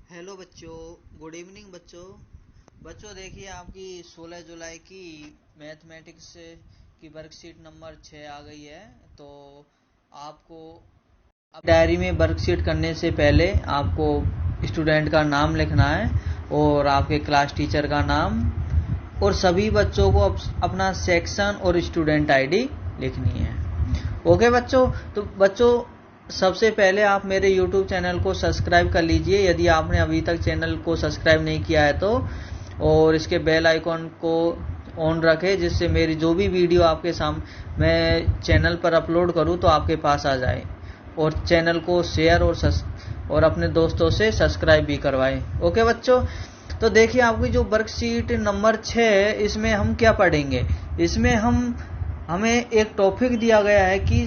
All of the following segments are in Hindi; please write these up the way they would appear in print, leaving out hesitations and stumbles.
हेलो बच्चों, गुड इवनिंग बच्चों। देखिए आपकी 16 जुलाई की मैथमेटिक्स की वर्कशीट नंबर 6 आ गई है। तो आपको डायरी में वर्कशीट करने से पहले आपको स्टूडेंट का नाम लिखना है और आपके क्लास टीचर का नाम और सभी बच्चों को अपना सेक्शन और स्टूडेंट आईडी लिखनी है। ओके बच्चों। तो बच्चों सबसे पहले आप मेरे YouTube चैनल को सब्सक्राइब कर लीजिए यदि आपने अभी तक चैनल को सब्सक्राइब नहीं किया है तो, और इसके बेल आइकॉन को ऑन रखें जिससे मेरी जो भी वीडियो आपके सामने मैं चैनल पर अपलोड करूं तो आपके पास आ जाए, और चैनल को शेयर और अपने दोस्तों से सब्सक्राइब भी करवाएं। ओके बच्चों। तो देखिए आपकी जो वर्कशीट नंबर 6 है इसमें हम क्या पढ़ेंगे। इसमें हमें एक टॉपिक दिया गया है कि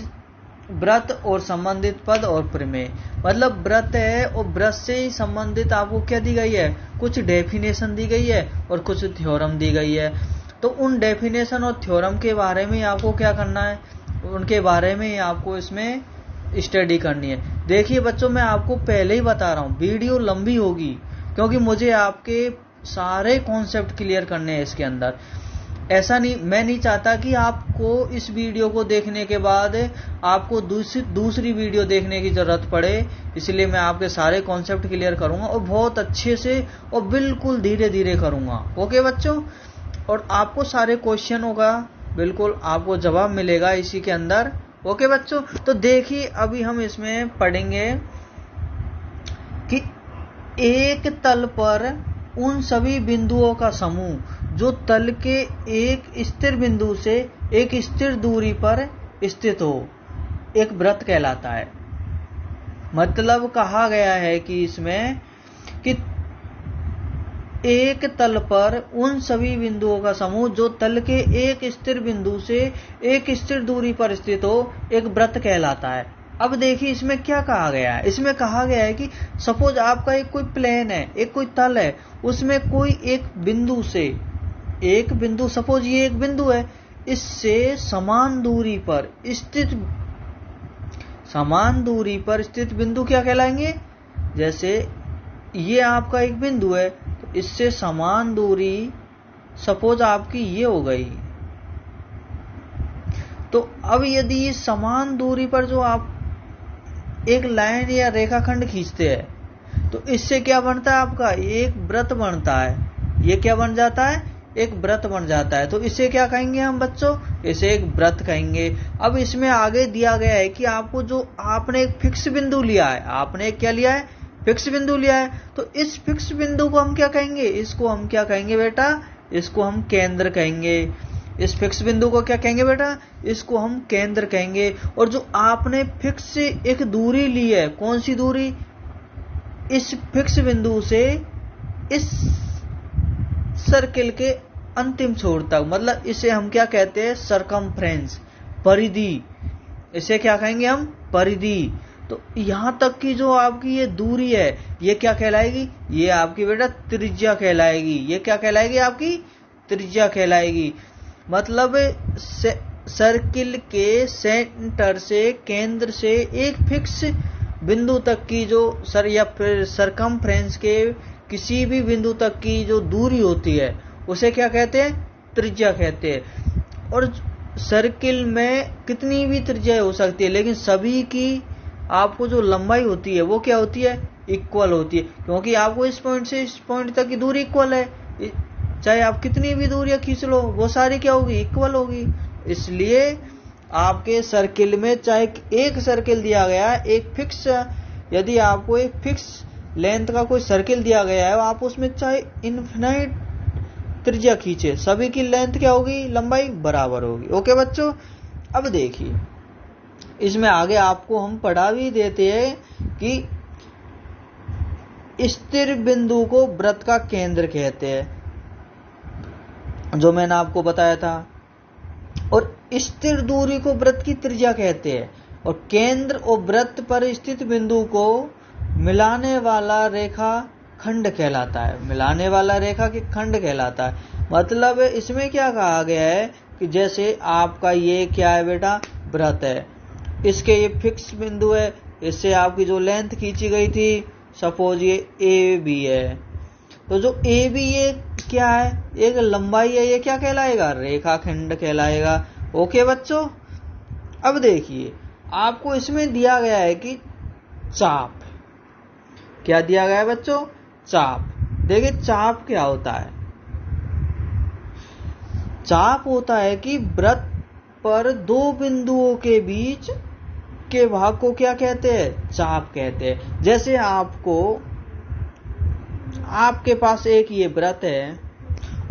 व्रत और संबंधित पद और प्रमेय। मतलब व्रत है और व्रत से ही संबंधित आपको क्या दी गई है, कुछ डेफिनेशन दी गई है और कुछ थ्योरम दी गई है। तो उन डेफिनेशन और थ्योरम के बारे में आपको क्या करना है, उनके बारे में आपको इसमें स्टडी करनी है। देखिए बच्चों मैं आपको पहले ही बता रहा हूँ वीडियो लंबी होगी क्योंकि मुझे आपके सारे कॉन्सेप्ट क्लियर करने हैं इसके अंदर। ऐसा नहीं, मैं नहीं चाहता कि आपको इस वीडियो को देखने के बाद आपको दूसरी वीडियो देखने की जरूरत पड़े। इसलिए मैं आपके सारे कॉन्सेप्ट क्लियर करूंगा और बहुत अच्छे से और बिल्कुल धीरे धीरे करूंगा। ओके बच्चों। और आपको सारे क्वेश्चनों का बिल्कुल आपको जवाब मिलेगा इसी के अंदर। ओके बच्चों। तो देखिए अभी हम इसमें पढ़ेंगे कि एक तल पर उन सभी बिंदुओं का समूह जो तल के एक स्थिर बिंदु से एक स्थिर दूरी पर स्थित हो एक वृत्त कहलाता है। मतलब कहा गया है कि इसमें कि एक तल पर उन सभी बिंदुओं का समूह जो तल के एक स्थिर बिंदु से एक स्थिर दूरी पर स्थित हो एक वृत्त कहलाता है। अब देखिए इसमें क्या कहा गया है। इसमें कहा गया है कि सपोज आपका एक कोई प्लेन है, एक कोई तल है, उसमें कोई एक बिंदु से एक बिंदु, सपोज ये एक बिंदु है, इससे समान दूरी पर स्थित बिंदु क्या कहलाएंगे। जैसे ये आपका एक बिंदु है तो इससे समान दूरी सपोज आपकी ये हो गई। तो अब यदि समान दूरी पर जो आप एक लाइन या रेखाखंड खींचते हैं तो इससे क्या बनता है, आपका एक वृत्त बनता है। ये क्या बन जाता है, एक वृत्त बन जाता है। तो इसे क्या कहेंगे हम बच्चों, इसे एक वृत्त कहेंगे। अब इसमें आगे दिया गया है कि आपको जो आपने एक फिक्स बिंदु लिया है, आपने क्या लिया है, फिक्स बिंदु लिया है। तो इस फिक्स बिंदु को हम क्या कहेंगे, इसको हम क्या कहेंगे बेटा, इसको हम केंद्र कहेंगे। इस फिक्स बिंदु को क्या कहेंगे बेटा, इसको हम केंद्र कहेंगे। और जो आपने फिक्स से एक दूरी ली है, कौन सी दूरी, इस फिक्स बिंदु से इस सर्किल के अंतिम छोर तक, मतलब इसे हम क्या कहते हैं, सरकमफ्रेंस, परिधि। इसे क्या कहेंगे हम, परिधि। तो यहां तक की जो आपकी ये दूरी है ये क्या कहलाएगी, ये आपकी बेटा त्रिज्या कहलाएगी। ये क्या कहलाएगी, आपकी त्रिज्या कहलाएगी। मतलब सर्किल के सेंटर से, केंद्र से एक फिक्स बिंदु तक की जो या फिर सरकमफ्रेंस के किसी भी बिंदु तक की जो दूरी होती है उसे क्या कहते हैं, त्रिज्या कहते हैं। और सर्किल में कितनी भी त्रिज्या हो सकती है लेकिन सभी की आपको जो लंबाई होती है वो क्या होती है, इक्वल होती है। क्योंकि आपको इस पॉइंट से इस पॉइंट तक की दूरी इक्वल है, चाहे आप कितनी भी दूरियां खींच लो वो सारी क्या होगी, इक्वल होगी। इसलिए आपके सर्किल में चाहे एक सर्किल दिया गया है, एक फिक्स, यदि आपको एक फिक्स लेंथ का कोई सर्किल दिया गया है, आप उसमें चाहे इनफिनाइट त्रिज्या खींचे, सभी की लेंथ क्या होगी, लंबाई बराबर होगी। ओके बच्चों। अब देखिए इसमें आगे आपको हम पढ़ा भी देते हैं कि स्थिर बिंदु को वृत्त का केंद्र कहते हैं, जो मैंने आपको बताया था। और स्थिर दूरी को वृत्त की त्रिज्या कहते हैं। और केंद्र और वृत्त पर स्थित बिंदु को मिलाने वाला रेखा खंड कहलाता है, मिलाने वाला रेखा के खंड कहलाता है। मतलब इसमें क्या कहा गया है कि जैसे आपका ये क्या है बेटा, वृत्त है, इसके ये फिक्स बिंदु है, इससे आपकी जो लेंथ खींची गई थी सपोज ये ए बी है, तो जो ए बी ये क्या है, एक लंबाई है, ये क्या कहलाएगा, रेखाखंड कहलाएगा। ओके बच्चों, अब देखिए आपको इसमें दिया गया है कि चाप, क्या दिया गया है बच्चों, चाप। देखिए चाप क्या होता है, चाप होता है कि वृत्त पर दो बिंदुओं के बीच के भाग को क्या कहते हैं, चाप कहते हैं। जैसे आपके पास एक ये वृत्त है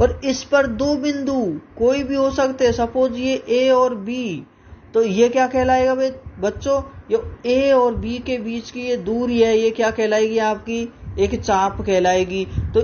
और इस पर दो बिंदु कोई भी हो सकते हैं, सपोज ये ए और बी, तो ये क्या कहलाएगा बच्चों, ये ए और बी के बीच की ये दूरी है, ये क्या कहलाएगी, आपकी एक चाप कहलाएगी। तो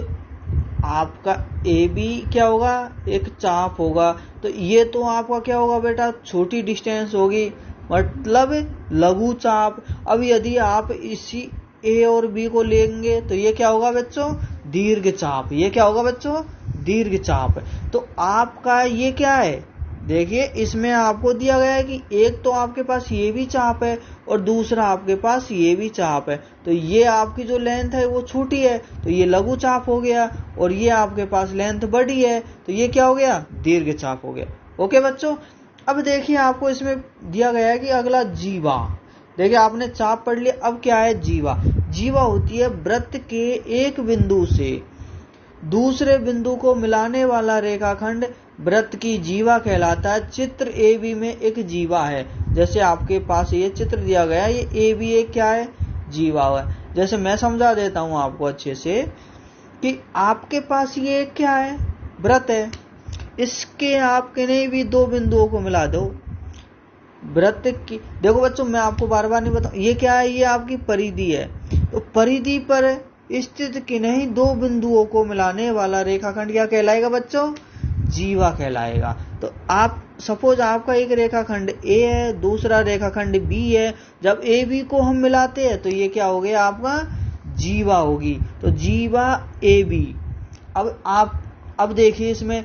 आपका ए बी क्या होगा, एक चाप होगा। तो ये तो आपका क्या होगा बेटा, छोटी डिस्टेंस होगी, मतलब लघु चाप। अब यदि आप इसी ए और बी को लेंगे तो ये क्या होगा बच्चों, दीर्घ चाप। ये क्या होगा बच्चों, दीर्घ चाप। तो आपका ये क्या है, देखिए इसमें आपको दिया गया है कि एक तो आपके पास ये भी चाप है और दूसरा आपके पास ये भी चाप है। तो ये आपकी जो लेंथ है वो छोटी है, तो ये लघु चाप हो गया, और ये आपके पास लेंथ बड़ी है, तो ये क्या हो गया, दीर्घ चाप हो गया। ओके बच्चों, अब देखिए आपको इसमें दिया गया है कि अगला जीवा। देखिए आपने चाप पढ़ लिया, अब क्या है जीवा। जीवा होती है वृत्त के एक बिंदु से दूसरे बिंदु को मिलाने वाला रेखाखंड वृत्त की जीवा कहलाता है। चित्र ए बी में एक जीवा है, जैसे आपके पास ये चित्र दिया गया है, ये ए बी एक क्या है, जीवा है। जैसे मैं समझा देता हूं आपको अच्छे से कि आपके पास ये क्या है, वृत्त है, इसके आप किन्हीं भी दो बिंदुओं को मिला दो वृत्त की। देखो बच्चों मैं आपको बार बार नहीं बताऊं, ये क्या है, ये आपकी परिधि है। तो परिधि पर स्थित किन्हीं दो बिंदुओं को मिलाने वाला रेखाखंड क्या कहलाएगा बच्चों, जीवा कहलाएगा। तो आप सपोज आपका एक रेखाखंड ए है, दूसरा रेखाखंड बी है, जब ए बी को हम मिलाते हैं तो ये क्या हो गया, आपका जीवा होगी। तो जीवा ए बी। अब देखिए इसमें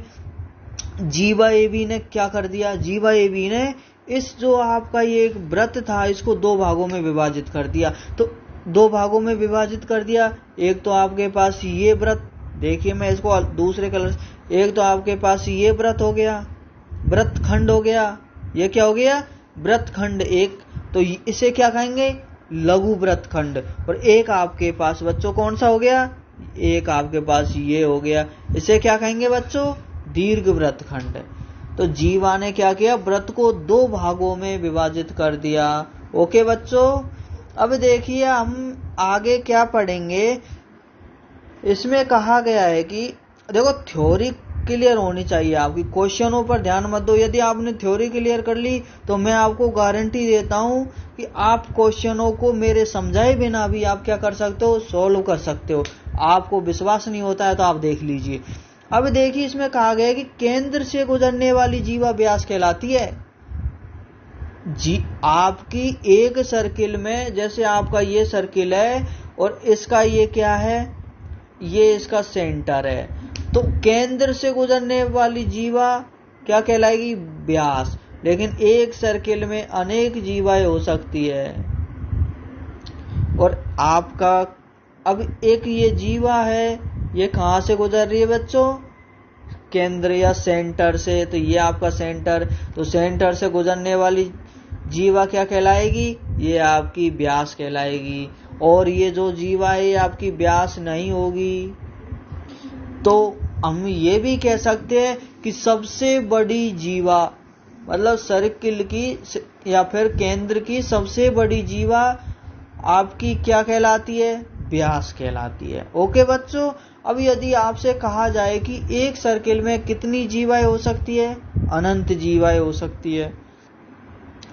जीवा ए बी ने क्या कर दिया, जीवा ए बी ने इस जो आपका ये एक वृत्त था इसको दो भागों में विभाजित कर दिया। तो दो भागों में विभाजित कर दिया, एक तो आपके पास ये वृत्त, देखिए मैं इसको दूसरे कलर, एक तो आपके पास ये वृत्त हो गया, वृत्त खंड हो गया, ये क्या हो गया, वृत्त खंड एक। तो इसे क्या कहेंगे, लघु वृत्त खंड। और एक आपके पास बच्चों कौन सा हो गया, एक आपके पास ये हो गया, इसे क्या कहेंगे बच्चों, दीर्घ वृत्त खंड। तो जीवा ने क्या किया, वृत्त को दो भागों में विभाजित कर दिया। ओके बच्चों, अब देखिए हम आगे क्या पढ़ेंगे। इसमें कहा गया है कि देखो थ्योरी क्लियर होनी चाहिए आपकी, क्वेश्चनों पर ध्यान मत दो। यदि आपने थ्योरी क्लियर कर ली तो मैं आपको गारंटी देता हूं कि आप क्वेश्चनों को मेरे समझाए बिना भी आप क्या कर सकते हो, सॉल्व कर सकते हो। आपको विश्वास नहीं होता है तो आप देख लीजिए। अब देखिए इसमें कहा गया है कि केंद्र से गुजरने वाली जीवा व्यास कहलाती है। आपकी एक सर्किल में, जैसे आपका ये सर्किल है और इसका ये क्या है, ये इसका सेंटर है, तो केंद्र से गुजरने वाली जीवा क्या कहलाएगी, व्यास। लेकिन एक सर्किल में अनेक जीवाएं हो सकती है, और आपका अब एक ये जीवा है, ये कहां से गुजर रही है बच्चों, केंद्र या सेंटर से। तो ये आपका सेंटर, तो सेंटर से गुजरने वाली जीवा क्या कहलाएगी, ये आपकी व्यास कहलाएगी। और ये जो जीवा है ये आपकी व्यास नहीं होगी। तो हम ये भी कह सकते हैं कि सबसे बड़ी जीवा, मतलब सर्किल की या फिर केंद्र की सबसे बड़ी जीवा आपकी क्या कहलाती है, व्यास कहलाती है। ओके बच्चों, अब यदि आपसे कहा जाए कि एक सर्किल में कितनी जीवाएं हो सकती है, अनंत जीवाएं हो सकती है।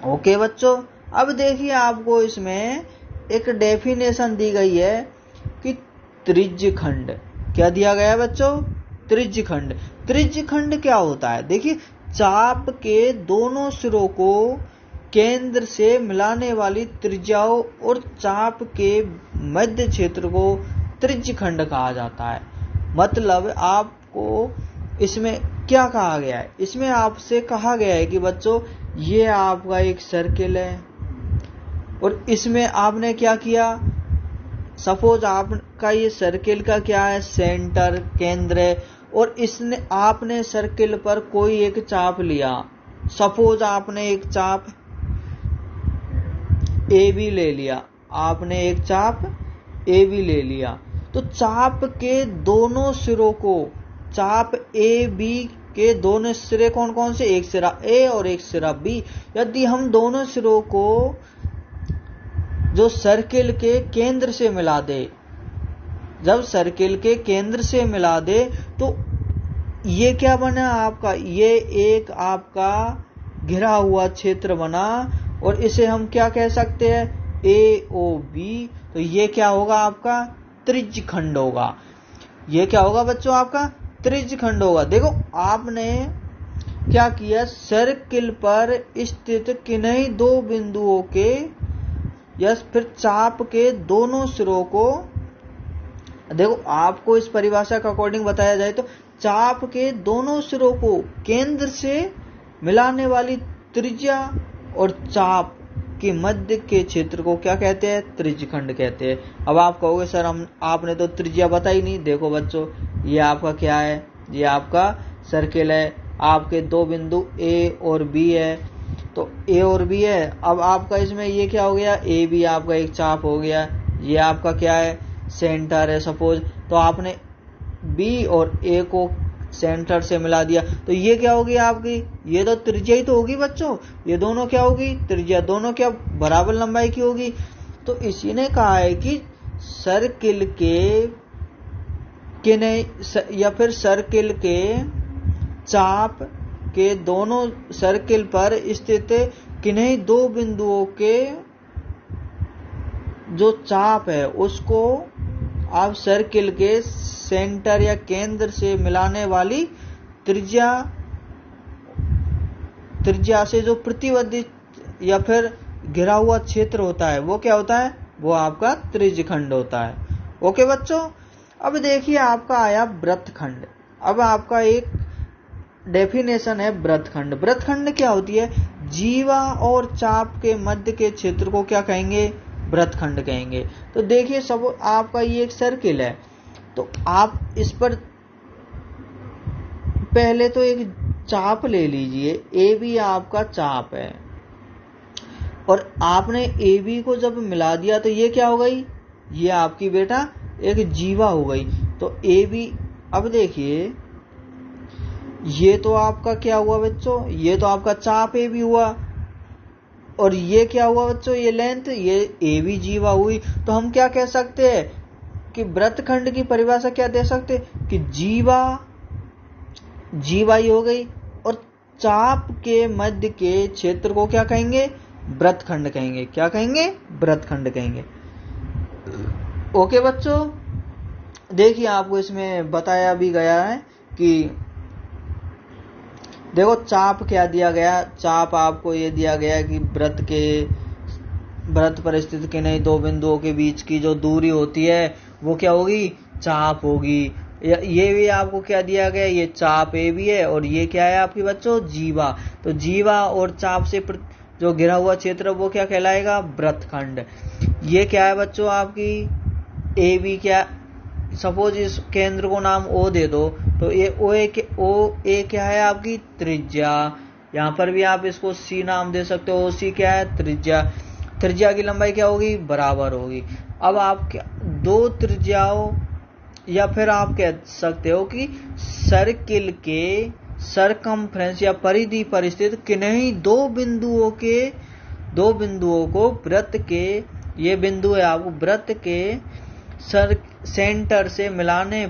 ओके बच्चों, अब देखिए आपको इसमें एक डेफिनेशन दी गई है कि त्रिज्यखंड, क्या दिया गया है बच्चों, त्रिज्यखंड। त्रिज्यखंड क्या होता है, देखिए चाप के दोनों सिरों को केंद्र से मिलाने वाली त्रिज्याओं और चाप के मध्य क्षेत्र को त्रिज्यखंड कहा जाता है। मतलब आपको इसमें क्या कहा गया है, इसमें आपसे कहा गया है कि बच्चों ये आपका एक सर्किल है और इसमें आपने क्या किया, सपोज आपका ये सर्किल का क्या है, सेंटर, केंद्र है, और इसने आपने सर्किल पर कोई एक चाप लिया। सपोज आपने एक चाप ए बी ले लिया, आपने एक चाप ए बी ले लिया। तो चाप के दोनों सिरों को, चाप ए बी के दोनों सिरे कौन कौन से, एक सिरा ए और एक सिरा बी, यदि हम दोनों सिरों को जो सर्किल के केंद्र से मिला दे, जब सर्किल के केंद्र से मिला दे तो ये क्या बना आपका, ये एक आपका घिरा हुआ क्षेत्र बना, और इसे हम क्या कह सकते हैं, ए ओ बी। तो ये क्या होगा आपका त्रिज्य खंड होगा। ये क्या होगा बच्चों, आपका त्रिज्य खंड होगा। देखो आपने क्या किया, सर्किल पर स्थित किन्हीं दो बिंदुओं के या फिर चाप के दोनों सिरों को, देखो आपको इस परिभाषा के अकॉर्डिंग बताया जाए तो चाप के दोनों सिरों को केंद्र से मिलाने वाली त्रिज्या और चाप के मध्य के क्षेत्र को क्या कहते हैं, त्रिज्य खंड कहते हैं। अब आप कहोगे सर आपने तो त्रिज्या बताई नहीं। देखो बच्चों, ये आपका क्या है, ये आपका सर्किल है, आपके दो बिंदु ए और बी है, तो ए और बी है। अब आपका इसमें ये क्या हो गया, ए बी आपका एक चाप हो गया, ये आपका क्या है, सेंटर है सपोज। तो आपने बी और ए को सेंटर से मिला दिया, तो ये क्या होगी आपकी, ये तो त्रिज्या ही तो होगी बच्चों। ये दोनों क्या होगी, त्रिज्या, दोनों क्या बराबर लंबाई की होगी। तो इसी ने कहा है कि सर्किल के किन्हीं या फिर सर्किल के चाप के दोनों सर्किल पर स्थित किन्हीं दो बिंदुओं के जो चाप है उसको आप सर्किल के सेंटर या केंद्र से मिलाने वाली त्रिज्या से जो प्रतिबंधित या फिर घिरा हुआ क्षेत्र होता है वो क्या होता है, वो आपका त्रिज्य खंड होता है। ओके बच्चों, अब देखिए आपका आया वृत्तखंड। अब आपका एक डेफिनेशन है वृत्तखंड। वृत्तखंड क्या होती है, जीवा और चाप के मध्य के क्षेत्र को क्या कहेंगे, वृत्तखंड कहेंगे। तो देखिए सब आपका ये एक सर्किल है, तो आप इस पर पहले तो एक चाप ले लीजिए, ए बी आपका चाप है, और आपने ए बी को जब मिला दिया तो ये क्या हो गई, ये आपकी बेटा एक जीवा हो गई। तो ए बी, अब देखिए ये तो आपका क्या हुआ बच्चों, ये तो आपका चाप ए बी हुआ, और ये क्या हुआ बच्चों, ये लेंथ, ये ए बी जीवा हुई। तो हम क्या कह सकते हैं कि वृत्तखंड की परिभाषा क्या दे सकते कि जीवा ही हो गई, और चाप के मध्य के क्षेत्र को क्या कहेंगे, वृत्तखंड कहेंगे। क्या कहेंगे, वृत्तखंड कहेंगे। ओके बच्चों, देखिए आपको इसमें बताया भी गया है कि देखो चाप क्या दिया गया, चाप आपको ये दिया गया कि वृत्त पर स्थित किन्हीं दो बिंदुओं के बीच की जो दूरी होती है वो क्या होगी, चाप होगी। ये भी आपको क्या दिया गया, ये चाप ए भी है, और ये क्या है आपकी बच्चों, जीवा। तो जीवा और चाप से जो घिरा हुआ क्षेत्र वो क्या कहलाएगा, वृत्तखंड। ये क्या है बच्चों आपकी ए बी, क्या सपोज इस केंद्र को नाम ओ दे दो, तो ये ओ ए क्या है आपकी त्रिज्या। यहाँ पर भी आप इसको सी नाम दे सकते हो, सी क्या है, त्रिज्या। त्रिज्या की लंबाई क्या होगी, बराबर होगी। अब आप क्या दो त्रिज्याओं, या फिर आप कह सकते हो कि सर्किल के सरकमफ्रेंस या परिधि पर स्थित किन्हीं दो बिंदुओं को वृत्त के, ये बिंदु है आपको वृत्त के सेंटर से मिलाने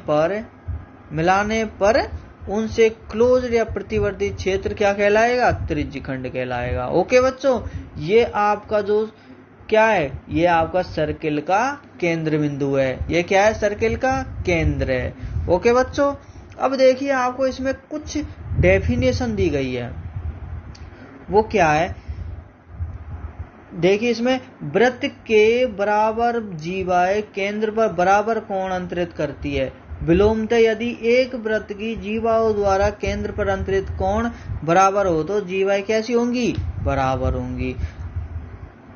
पर उनसे क्लोज या प्रतिवर्ती क्षेत्र क्या कहलाएगा, त्रिज्य खंड कहलाएगा। ओके बच्चों, ये आपका जो क्या है, ये आपका सर्किल का केंद्र बिंदु है। ये क्या है, सर्किल का केंद्र है। ओके बच्चों, अब देखिए आपको इसमें कुछ डेफिनेशन दी गई है, वो क्या है, देखिए इसमें वृत्त के बराबर जीवाएं केंद्र पर बराबर कोण अंतरित करती है। विलोमतः यदि एक वृत्त की जीवाओं द्वारा केंद्र पर अंतरित कोण बराबर हो तो जीवाएं कैसी होंगी, बराबर होंगी।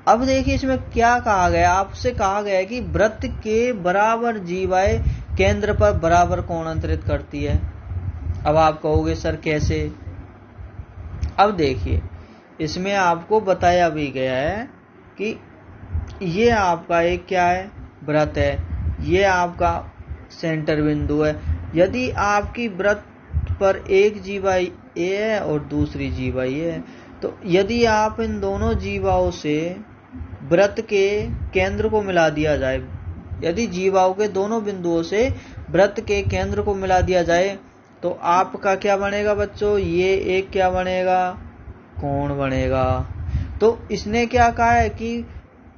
अब देखिए इसमें क्या कहा गया, आपसे कहा गया है कि वृत्त के बराबर जीवाएं केंद्र पर बराबर कोण अंतरित करती है। अब आप कहोगे सर कैसे? अब देखिए इसमें आपको बताया भी गया है कि ये आपका एक क्या है, वृत्त है, ये आपका सेंटर बिंदु है। यदि आपकी वृत्त पर एक जीवा ए है और दूसरी जीवा ए है, तो यदि आप इन दोनों जीवाओं से वृत्त के केंद्र को मिला दिया जाए, यदि जीवाओं के दोनों बिंदुओं से वृत्त के केंद्र को मिला दिया जाए, तो आपका क्या बनेगा बच्चों, ये एक क्या बनेगा, कोण बनेगा। तो इसने क्या कहा है कि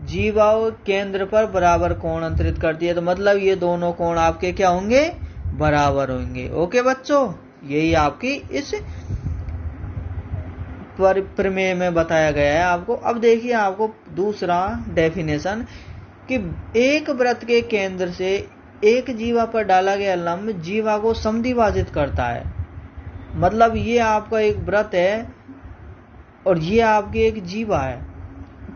जीवाओं केंद्र पर बराबर कोण अंतरित करती है, तो मतलब ये दोनों कोण आपके क्या होंगे, बराबर होंगे। ओके बच्चों, यही आपकी इस प्रमेय में बताया गया है आपको। अब देखिए आपको दूसरा डेफिनेशन कि एक वृत्त के केंद्र से एक जीवा पर डाला गया लंब जीवा को समद्विभाजित करता है। मतलब ये आपका एक वृत्त है और ये आपकी एक जीवा है,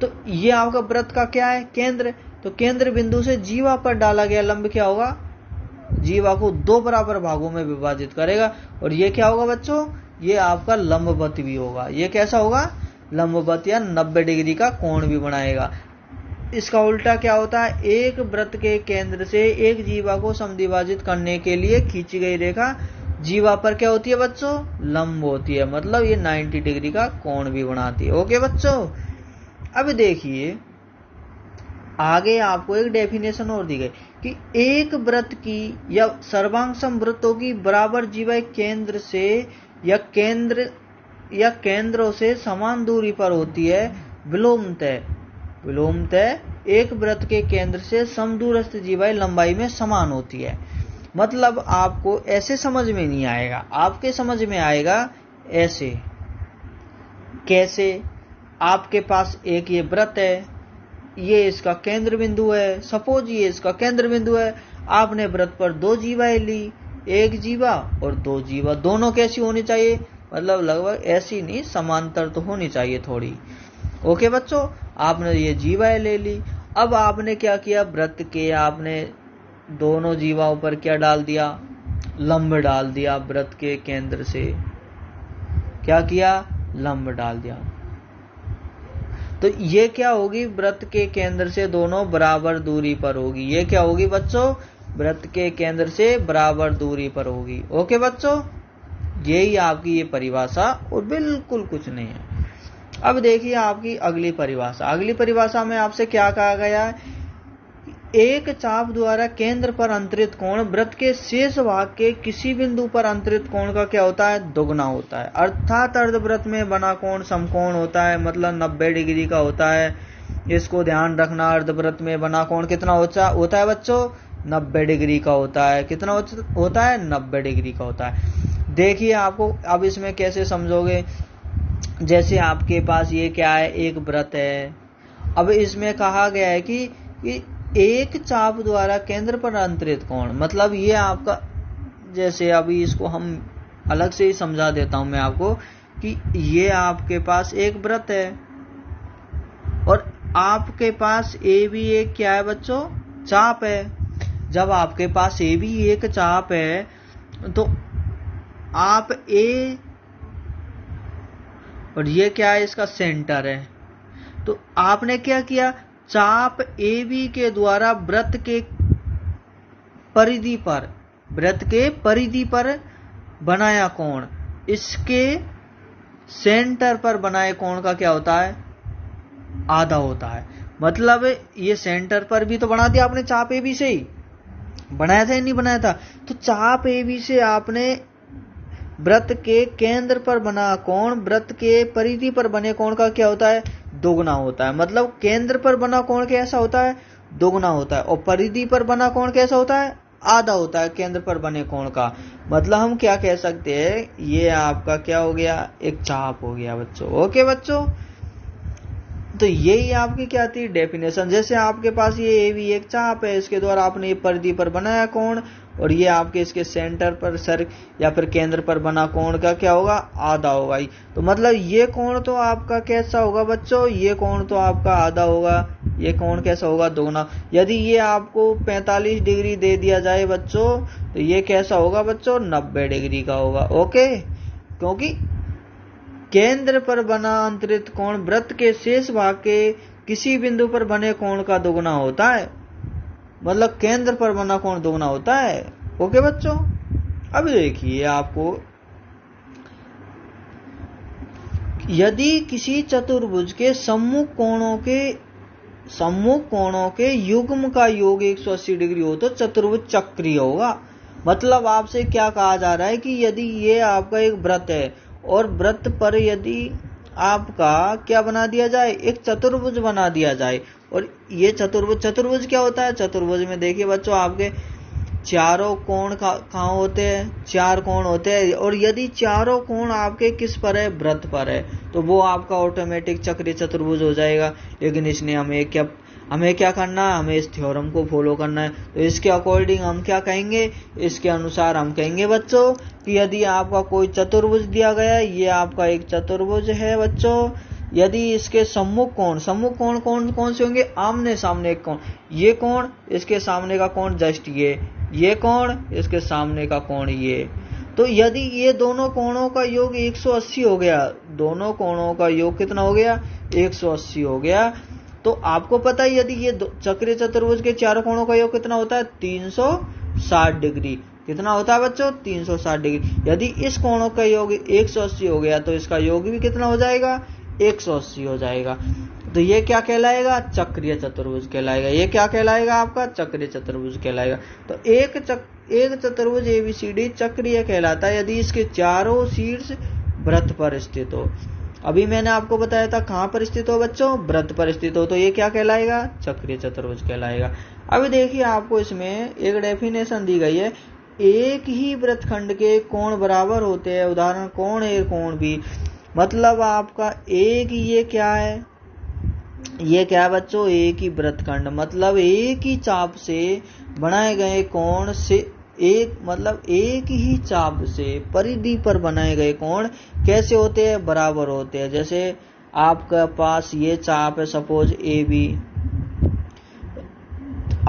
तो ये आपका वृत्त का क्या है, केंद्र। तो केंद्र बिंदु से जीवा पर डाला गया लंब क्या होगा, जीवा को दो बराबर भागों में विभाजित करेगा, और ये क्या होगा बच्चों, ये आपका लंबवत भी होगा। ये कैसा होगा, लंबवत या 90 डिग्री का कोण भी बनाएगा। इसका उल्टा क्या होता है, एक वृत्त के केंद्र से एक जीवा को समद्विभाजित करने के लिए खींची गई रेखा जीवा पर क्या होती है बच्चों, लंब होती है, मतलब ये 90 डिग्री का कोण भी बनाती है। ओके बच्चों, अब देखिए आगे आपको एक डेफिनेशन और दी गई कि एक वृत्त की या सर्वांग समवृत्तों की बराबर जीवा केंद्र से या केंद्रों से समान दूरी पर होती है विलोमतः। विलोमतः एक वृत्त के केंद्र से समदूरस्थ जीवाएं लंबाई में समान होती है। मतलब आपको ऐसे समझ में नहीं आएगा, आपके समझ में आएगा ऐसे। कैसे, आपके पास एक ये वृत्त है, ये इसका केंद्र बिंदु है, सपोज ये इसका केंद्र बिंदु है, आपने वृत्त पर दो जीवाएं ली, एक जीवा और दो जीवा, दोनों कैसी होनी चाहिए, मतलब लगभग ऐसी नहीं, समांतर तो होनी चाहिए थोड़ी। ओके बच्चों, आपने ये जीवाएं ले ली। अब आपने क्या किया, वृत्त के आपने दोनों जीवाओं पर क्या डाल दिया, लंब डाल दिया। वृत्त के केंद्र से क्या किया, लंब डाल दिया। तो ये क्या होगी, वृत्त के केंद्र से दोनों बराबर दूरी पर होगी। ये क्या होगी बच्चों, वृत्त के केंद्र से बराबर दूरी पर होगी। ओके बच्चों, यही आपकी ये परिभाषा और बिल्कुल कुछ नहीं है। अब देखिए आपकी अगली परिभाषा। अगली परिभाषा में आपसे क्या कहा गया है, एक चाप द्वारा केंद्र पर अंतरित कोण वृत्त के शेष भाग के किसी बिंदु पर अंतरित कोण का क्या होता है, दोगुना होता है। अर्थात अर्धवृत्त में बना कोण समकोण होता है, मतलब 90 डिग्री का होता है। इसको ध्यान रखना, अर्धवृत्त में बना कोण कितना होता है बच्चों, 90 डिग्री का होता है। कितना होता है, 90 डिग्री का होता है। देखिए आपको अब इसमें कैसे समझोगे, जैसे आपके पास ये क्या है, एक वृत्त है। अब इसमें कहा गया है कि एक चाप द्वारा केंद्र पर अंतरित कोण, मतलब ये आपका, जैसे अभी इसको हम अलग से ही समझा देता हूं मैं आपको, कि ये आपके पास एक वृत्त है और आपके पास ए भी एक क्या है बच्चों, चाप है। जब आपके पास ए भी एक चाप है, तो आप ए और ये क्या है, इसका सेंटर है। तो आपने क्या किया, चाप ए बी के द्वारा वृत्त के परिधि पर बनाया कोण, इसके सेंटर पर बनाए कोण का क्या होता है, आधा होता है। मतलब ये सेंटर पर भी तो बना दिया आपने, चाप ए बी से ही बनाया था या नहीं बनाया था। तो चाप ए बी से आपने वृत्त के केंद्र पर बना कोण वृत्त के परिधि पर बने कोण का क्या होता है, दोगुना होता है। मतलब केंद्र पर बना कोण कैसा होता है, दोगुना होता है, और परिधि पर बना कोण कैसा होता है, आधा होता है केंद्र पर बने कोण का। मतलब हम क्या कह सकते हैं, ये आपका क्या हो गया, एक चाप हो गया बच्चों। ओके बच्चों, तो यही आपकी क्या थी डेफिनेशन। जैसे आपके पास ये भी एक चाप है, इसके द्वारा आपने ये परिधि पर बनाया कोण, और ये आपके इसके सेंटर पर सर या फिर केंद्र पर बना कोण का क्या होगा, आधा होगा। तो मतलब ये कोण तो आपका कैसा होगा बच्चों, ये कोण तो आपका आधा होगा, ये कोण कैसा होगा, दोगुना। यदि ये आपको 45 डिग्री दे दिया जाए बच्चों, तो ये कैसा होगा बच्चों, 90 डिग्री का होगा। ओके, क्योंकि केंद्र पर बना अंतरित कोण वृत्त के शेष भाग के किसी बिंदु पर बने कोण का दोगुना होता है। मतलब केंद्र पर बना कोण दोगुना होता है। ओके बच्चों, अब देखिए आपको, यदि किसी चतुर्भुज के सम्मुख कोणों के युग्म का योग 180 डिग्री हो तो चतुर्भुज चक्रीय होगा। मतलब आपसे क्या कहा जा रहा है कि यदि ये आपका एक वृत्त है और वृत्त पर यदि आपका क्या बना दिया जाए, एक चतुर्भुज बना दिया जाए, और ये चतुर्भुज क्या होता है, चतुर्भुज में देखिए बच्चों आपके चारों कोण कहाँ होते हैं, 4 कोण होते हैं, और यदि चारों कोण आपके किस पर है, वृत्त पर है, तो वो आपका ऑटोमेटिक चक्रीय चतुर्भुज हो जाएगा। लेकिन इसने हमें क्या करना है, हमें इस थ्योरम को फॉलो करना है। तो इसके अकॉर्डिंग हम क्या कहेंगे, इसके अनुसार हम कहेंगे बच्चों कि यदि आपका कोई चतुर्भुज दिया गया है, ये आपका एक चतुर्भुज है बच्चों, यदि इसके सम्मुख कोण कौन से होंगे, आमने सामने एक कोण, ये कोण, इसके सामने का कोण जस्ट ये कोण, इसके सामने का कोण ये। तो यदि ये दोनों कोणों का योग 180 हो गया, दोनों कोणों का योग कितना हो गया, 180 हो गया, तो आपको पता है यदि ये चक्रीय चतुर्भुज के चारों कोणों का योग कितना होता है, 360 डिग्री। कितना होता है बच्चों, 360 डिग्री। यदि इस कोणों का योग 180 हो गया तो इसका योग भी कितना हो जाएगा, 180 हो जाएगा। तो ये क्या कहलाएगा, चक्रीय चतुर्भुज कहलाएगा। ये क्या कहलाएगा, आपका चक्रीय चतुर्भुज कहलाएगा। तो एक चतुर्भुज ABCD चक्रीय कहलाता है यदि इसके चारों शीर्ष वृत्त पर स्थित हो। अभी मैंने आपको बताया था कहां पर स्थित हो बच्चों, वृत्त पर स्थित हो, तो ये क्या कहलाएगा, चक्रीय चतुर्भुज कहलाएगा। अब देखिए आपको इसमें एक डेफिनेशन दी गई है, एक ही वृत्तखंड के कोण बराबर होते हैं, उदाहरण कोण A कोण B। मतलब आपका एक ये क्या है, ये क्या है बच्चों, एक ही वृत्तखंड, मतलब एक ही चाप से बनाए गए कोण से एक ही चाप से परिधि पर बनाए गए कोण कैसे होते हैं, बराबर होते हैं। जैसे आपके पास ये चाप है सपोज AB,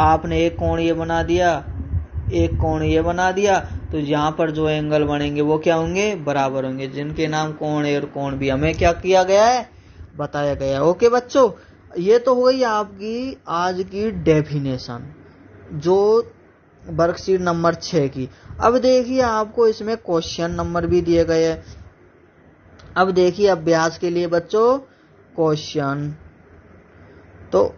आपने एक कोण ये बना दिया, एक कोण ये बना दिया, तो यहाँ पर जो एंगल बनेंगे वो क्या होंगे, बराबर होंगे, जिनके नाम कोण A और कोण B हमें क्या किया गया है, बताया गया है। ओके बच्चों, ये तो हो गई आपकी आज की डेफिनेशन जो वर्कशीट नंबर 6 की। अब देखिए आपको इसमें क्वेश्चन नंबर भी दिए गए हैं। अब देखिए अभ्यास के लिए बच्चों क्वेश्चन, तो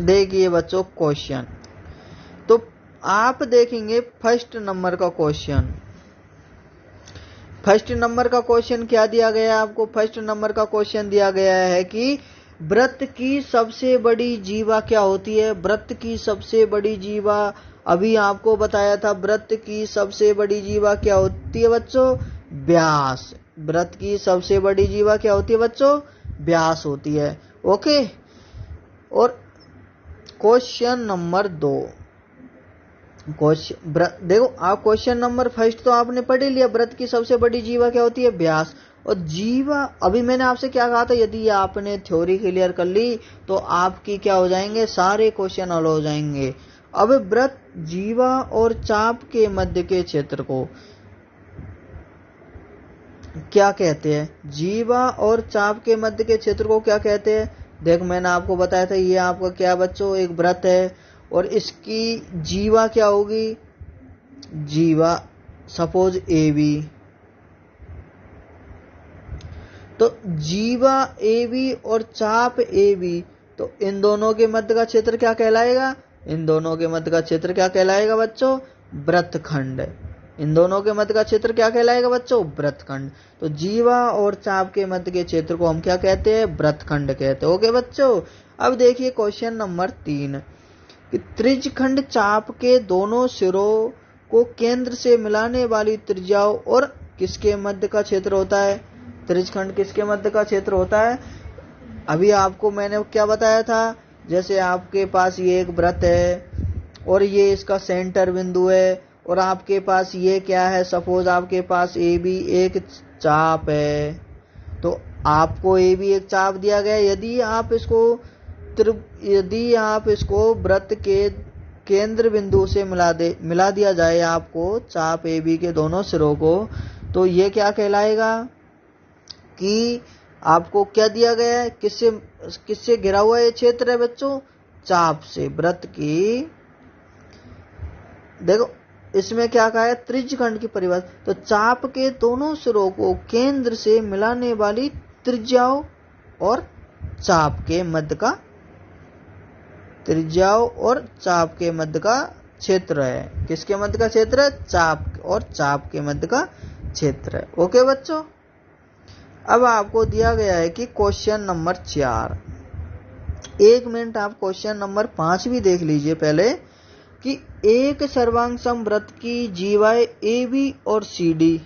देखिए बच्चों क्वेश्चन, तो आप देखेंगे फर्स्ट नंबर का क्वेश्चन। फर्स्ट नंबर का क्वेश्चन क्या दिया गया है आपको, फर्स्ट नंबर का क्वेश्चन दिया गया है कि वृत्त की सबसे बड़ी जीवा क्या होती है। वृत्त की सबसे बड़ी जीवा, अभी आपको बताया था, वृत्त की सबसे बड़ी जीवा क्या होती है बच्चों, व्यास। वृत्त की सबसे बड़ी जीवा क्या होती है बच्चों, व्यास होती है। ओके, और क्वेश्चन नंबर 2, देखो आप क्वेश्चन नंबर फर्स्ट तो आपने पढ़ ही लिया, वृत्त की सबसे बड़ी जीवा क्या होती है, व्यास। और जीवा, अभी मैंने आपसे क्या कहा था, यदि आपने थ्योरी क्लियर कर ली तो आपकी क्या हो जाएंगे, सारे क्वेश्चन हल हो जाएंगे। अब वृत्त जीवा और चाप के मध्य के क्षेत्र को क्या कहते हैं, जीवा और चाप के मध्य के क्षेत्र को क्या कहते हैं। देखो मैंने आपको बताया था, ये आपका क्या बच्चों, एक वृत्त है और इसकी जीवा क्या होगी, जीवा सपोज AB, तो जीवा AB और चाप AB, तो इन दोनों के मध्य का क्षेत्र क्या कहलाएगा, इन दोनों के मध्य का क्षेत्र क्या कहलाएगा बच्चों, वृत्तखंड। इन दोनों के मध्य का क्षेत्र क्या कहलाएगा बच्चों, वृत्तखंड। तो जीवा और चाप के मध्य के क्षेत्र को हम क्या कहते हैं, वृत्तखंड कहते हैं। ओके बच्चों, अब देखिए क्वेश्चन नंबर 3 कि त्रिज्यखंड चाप के दोनों सिरों को केंद्र से मिलाने वाली त्रिज्याओं और किसके मध्य का क्षेत्र होता है, त्रिज्यखंड किसके मध्य का क्षेत्र होता है? अभी आपको मैंने क्या बताया था, जैसे आपके पास ये एक वृत्त है और ये इसका सेंटर बिंदु है और आपके पास ये क्या है, सपोज आपके पास ए बी एक चाप है, तो आपको ए बी एक चाप दिया गया। यदि आप इसको वृत्त के केंद्र बिंदु से मिला दिया जाए आपको चाप ए बी के दोनों सिरों को, तो ये क्या कहलाएगा कि आपको क्या दिया गया है, किससे घिरा हुआ ये क्षेत्र है बच्चों? चाप से। वृत्त की देखो इसमें क्या कहा है, त्रिज्यखंड की परिभाषा। तो चाप के दोनों सिरों को केंद्र से मिलाने वाली त्रिज्याओं और चाप के मध्य का क्षेत्र है। किसके मध्य का क्षेत्र है? चाप और चाप के मध्य का क्षेत्र है। ओके बच्चों, अब आपको दिया गया है कि क्वेश्चन नंबर 4। 1 मिनट आप क्वेश्चन नंबर 5 भी देख लीजिए पहले, कि एक सर्वांग समवृत्त की जीवाएं ए बी और सी डी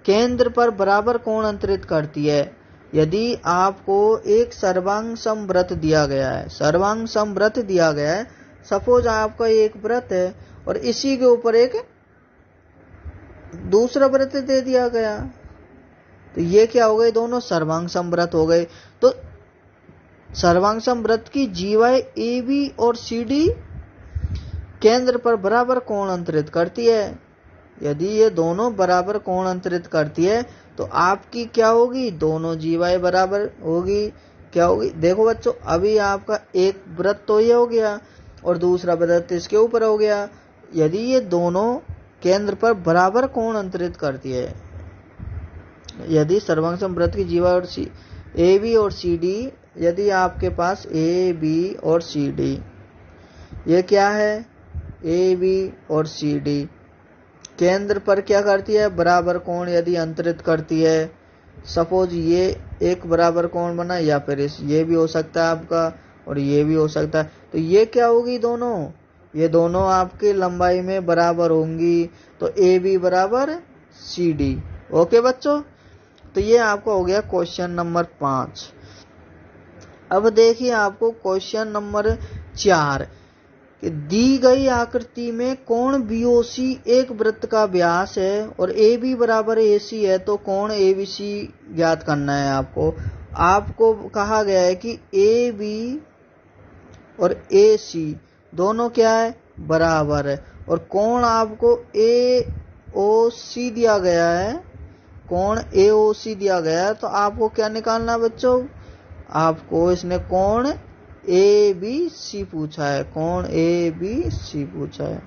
केंद्र पर बराबर कोण अंतरित करती है। यदि आपको एक सर्वांग समवृत्त दिया गया है, सपोज आपका एक वृत्त है और इसी के ऊपर एक दूसरा वृत्त दे दिया गया, तो ये क्या हो गए, दोनों सर्वांग समवृत्त हो गए। तो सर्वांग समवृत्त की जीवाएं ए बी और सी डी केंद्र पर बराबर कोण अंतरित करती है। यदि ये दोनों बराबर कोण अंतरित करती है तो आपकी क्या होगी, दोनों जीवाएं बराबर होगी। क्या होगी, देखो बच्चों, अभी आपका एक वृत्त तो ये हो गया और दूसरा वृत्त इसके ऊपर हो गया। यदि ये दोनों केंद्र पर बराबर कोण अंतरित करती है, यदि सर्वांग समवृत्त की जीवा और ए बी और सी डी, यदि आपके पास ए बी और सी डी, ये क्या है, ए बी और सी डी केंद्र पर क्या करती है, बराबर कोण यदि अंतरित करती है। सपोज ये एक बराबर कोण बना, या फिर ये भी हो सकता है आपका और ये भी हो सकता है, तो ये क्या होगी, ये दोनों आपकी लंबाई में बराबर होंगी। तो ए बी बराबर सी डी। ओके बच्चों, तो ये आपका हो गया क्वेश्चन नंबर 5। अब देखिए आपको क्वेश्चन नंबर 4, कि दी गई आकृति में कोण बीओसी एक वृत्त का व्यास है और ए बी बराबर ए सी है, तो कोण ए बी सी ज्ञात करना है। आपको कहा गया है कि ए बी और ए सी दोनों क्या है, बराबर है, और कोण आपको ए ओ सी दिया गया है, कोण ए ओ सी दिया गया है। तो आपको क्या निकालना बच्चों, आपको इसने कोण ए बी सी पूछा है, कोण ए बी सी पूछा है,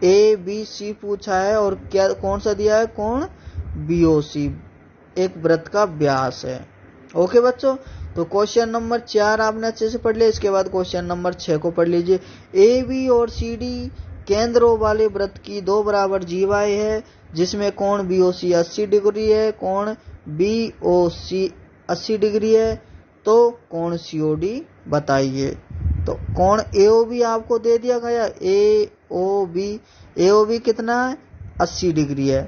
ए बी सी पूछा है, और क्या कौन सा दिया है, कोण बी ओ सी एक वृत्त का व्यास है। ओके बच्चों, तो क्वेश्चन नंबर 4 आपने अच्छे से पढ़ लिया। इसके बाद क्वेश्चन नंबर 6 को पढ़ लीजिए। ए बी और सी डी केंद्रों वाले वृत्त की 2 बराबर जीवाएं है, जिसमें कोण बी ओ सी 80 डिग्री है, कोण बी ओ सी 80 डिग्री है, तो कोण सी ओ डी बताइए। तो कोण ए ओ बी आपको दे दिया गया, ए ओ बी कितना है, 80 डिग्री है।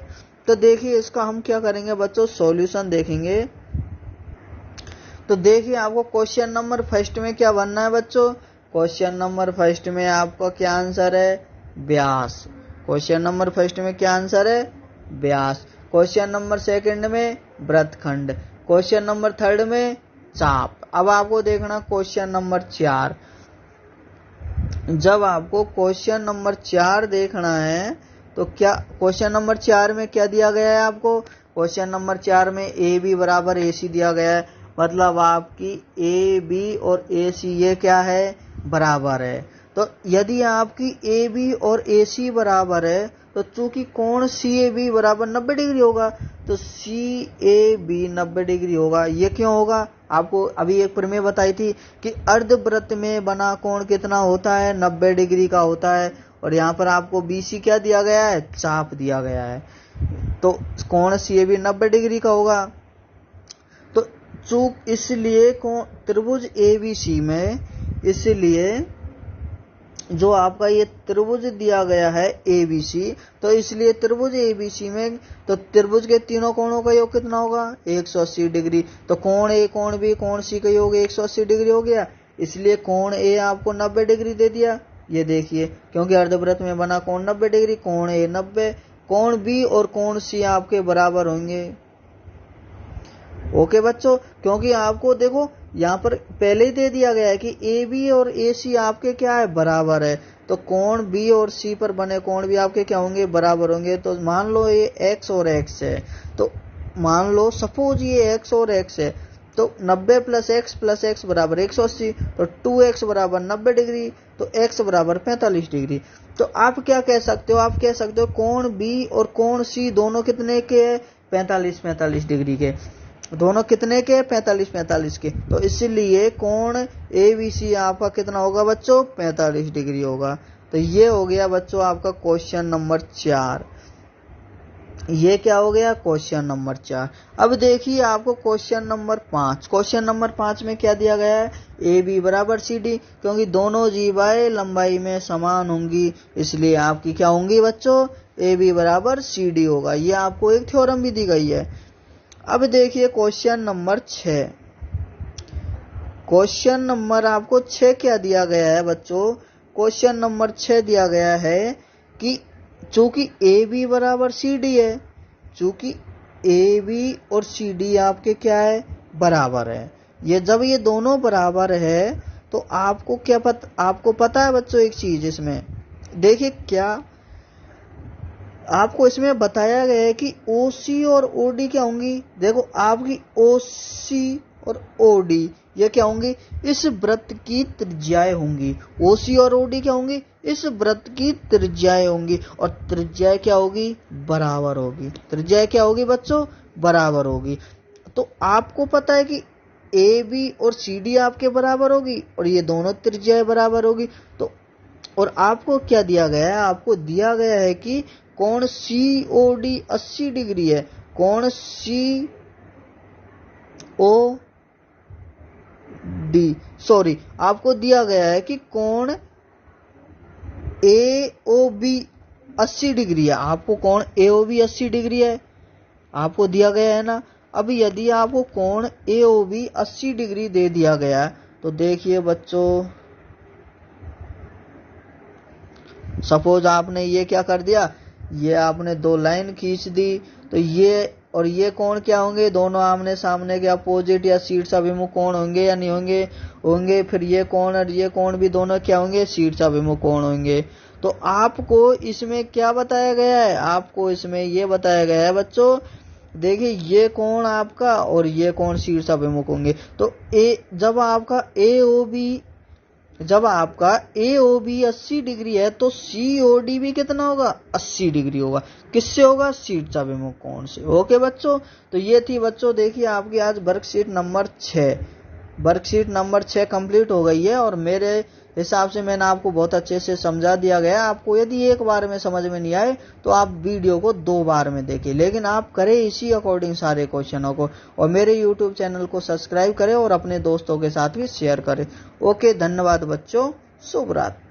तो देखिए इसका हम क्या करेंगे बच्चों, सॉल्यूशन देखेंगे। तो देखिए आपको क्वेश्चन नंबर फर्स्ट में क्या बनना है बच्चों, क्वेश्चन नंबर फर्स्ट में आपका क्या आंसर है, व्यास। क्वेश्चन नंबर फर्स्ट में क्या आंसर है, व्यास। क्वेश्चन नंबर सेकंड में वृत्तखंड, क्वेश्चन नंबर थर्ड में चाप। अब आपको देखना क्वेश्चन नंबर 4। जब आपको क्वेश्चन नंबर 4 देखना है तो क्या क्वेश्चन नंबर 4 में क्या दिया गया है आपको, क्वेश्चन नंबर 4 में ए बी बराबर ए सी दिया गया है, मतलब आपकी ए बी और ए सी ये क्या है, बराबर है। तो यदि आपकी ए बी और ए सी बराबर है, तो चूंकि कोण सी ए बी बराबर 90 डिग्री होगा, तो सी ए बी 90 डिग्री होगा। ये क्यों होगा, आपको अभी एक प्रमेय बताई थी कि अर्धवृत्त में बना कोण कितना होता है, 90 डिग्री का होता है, और यहाँ पर आपको बी सी क्या दिया गया है, चाप दिया गया है, तो कोण सी ए बी 90 डिग्री का होगा। तो इसलिए त्रिभुज ए बी सी में, इसलिए जो आपका ये त्रिभुज दिया गया है ABC, तो इसलिए त्रिभुज ABC में तो त्रिभुज के तीनों कोणों का योग कितना होगा 180 डिग्री। तो कोण A कोण B कोण C का योग 180 डिग्री हो गया, इसलिए कोण A आपको 90 डिग्री दे दिया। ये देखिए, क्योंकि अर्धवृत्त में बना कोण 90 डिग्री, कोण A 90, कोण B और कोण C आपके बराबर होंगे। ओके बच्चों, क्योंकि आपको देखो यहाँ पर पहले ही दे दिया गया है कि AB और AC आपके क्या है बराबर है, तो कोण B और C पर बने कोण भी आपके क्या होंगे बराबर होंगे। तो मान लो ये x और x है, तो मान लो सपोज ये x और x है, तो 90 प्लस x बराबर 180, तो 2x बराबर 90 डिग्री, तो x बराबर 45 डिग्री। तो आप क्या कह सकते हो, आप कह सकते हो कोण B और कोण C दोनों कितने के हैं 45 डिग्री के, दोनों कितने के 45 के। तो इसलिए कोण ABC आपका कितना होगा बच्चों 45 डिग्री होगा। तो ये हो गया बच्चों आपका क्वेश्चन नंबर 4। ये क्या हो गया क्वेश्चन नंबर 4। अब देखिए आपको क्वेश्चन नंबर 5। क्वेश्चन नंबर 5 में क्या दिया गया है AB बराबर CD, क्योंकि दोनों जीवाएं लंबाई में समान होंगी, इसलिए आपकी क्या होंगी बच्चों AB बराबर CD होगा। ये आपको एक थ्योरम भी दी गई है। अब देखिए क्वेश्चन नंबर 6। क्वेश्चन नंबर आपको 6 क्या दिया गया है बच्चों, क्वेश्चन नंबर 6 दिया गया है कि चूंकि AB बराबर CD है, चूंकि AB और CD आपके क्या है बराबर है, ये जब ये दोनों बराबर है तो आपको क्या आपको पता है बच्चों एक चीज, इसमें देखिए क्या आपको इसमें बताया गया है कि OC और OD क्या होंगी। देखो आपकी OC और OD ये क्या होंगी इस वृत्त की त्रिज्याएं होंगी। OC और OD क्या होंगी इस वृत्त की त्रिज्याएं होंगी, और त्रिज्याएं क्या होगी बराबर होगी। त्रिज्याएं क्या होगी बच्चों बराबर होगी। तो आपको पता है कि AB और CD आपके बराबर होगी और ये दोनों त्रिज्याएं बराबर होगी। तो और आपको क्या दिया गया है, आपको दिया गया है कि कोण COD 80 डिग्री है, कोण आपको दिया गया है कि कोण AOB 80 डिग्री है। आपको कोण AOB 80 डिग्री है आपको दिया गया है ना। अब यदि आपको कोण AOB 80 डिग्री दे दिया गया है, तो देखिए बच्चों सपोज आपने ये क्या कर दिया, ये आपने दो लाइन खींच दी, तो ये और ये कोण क्या होंगे दोनों आमने सामने के अपोजिट या शीर्ष अभिमुख कोण होंगे या नहीं होंगे, होंगे। फिर ये कोण और ये कोण भी दोनों क्या होंगे शीर्ष अभिमुख कोण होंगे। तो आपको इसमें क्या बताया गया है, आपको इसमें ये बताया गया है बच्चों देखिए ये कोण आपका और ये कोण शीर्ष अभिमुख होंगे। तो जब आपका AOB 80 डिग्री है तो COD भी कितना होगा 80 डिग्री होगा। किससे होगा शीर्ष अभिमुख कोण से। ओके बच्चों, तो ये थी बच्चों देखिए आपकी आज worksheet number 6। Worksheet number 6 complete हो गई है और मेरे हिसाब से मैंने आपको बहुत अच्छे से समझा दिया गया। आपको यदि एक बार में समझ में नहीं आए तो आप वीडियो को 2 बार में देखें, लेकिन आप करें इसी अकॉर्डिंग सारे क्वेश्चनों को, और मेरे यूट्यूब चैनल को सब्सक्राइब करें और अपने दोस्तों के साथ भी शेयर करें। ओके, धन्यवाद बच्चों, शुभ रात्रि।